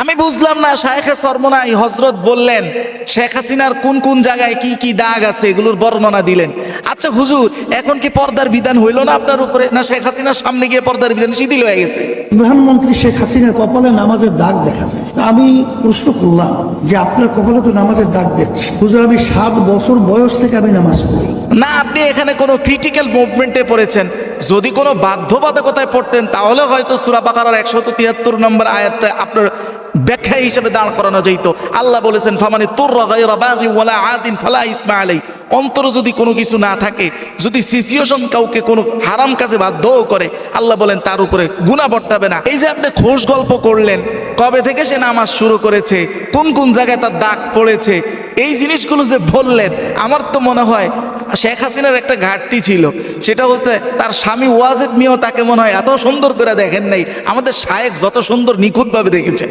আমি বুঝলাম না, শায়েখে সরমনাই হযরত বললেন শেখ হাসিনার কোন কোন জায়গায় কি কি দাগ আছে এগুলোর বর্ণনা দিলেন। আচ্ছা হুজুর, এখন কি পর্দার বিধান হইল না আপনার উপরে, না শেখ হাসিনার সামনে গিয়ে পর্দার বিধান শিথিল হয়ে গেছে? প্রধানমন্ত্রী শেখ হাসিনার কপালে নামাজের দাগ দেখা যায়। আমি প্রশ্ন করলাম যে আপনার কপালে তো নামাজের দাগ দেখছি। হুজুর, আমি 7 বছর বয়স থেকে আমি নামাজ পড়ি। না, আপনি এখানে কোনো ক্রিটিক্যাল মুভমেন্টে পড়েছেন। যদি কোনো বাধ্যবাধকতায় পড়তেন তাহলে হয়তো সূরা বাকারার 173 নম্বর আয়াতটা আপনার ব্যাখ্যা হিসেবে দাঁড় করানো যেত। আল্লাহ বলেছেন ফামানি তুররা গায়রা বাগি ওয়ালা আদিন ফালা ইসমা আলাই। অন্তরে যদি কোনো কিছু না থাকে, যদি সিচুয়েশন কাউকে কোনো হারাম কাজে বাধ্যও করে, আল্লাহ বলেন তার উপরে গুনাহ বর্তাবে না। এই যে আপনি খোশ গল্প করলেন, কবে থেকে সে নামাজ শুরু করেছে, কোন কোন জায়গায় তার দাগ পড়েছে, এই জিনিসগুলো যে বললেন, আমার তো মনে হয় শেখ হাসিনার একটা ঘাটতি ছিল। সেটা বলতে তার স্বামী ওয়াজেদ মিয়াও তাকে মনে হয় এত সুন্দর করে দেখেন নাই, আমাদের শায়েখ যত সুন্দর নিখুঁতভাবে দেখেছে।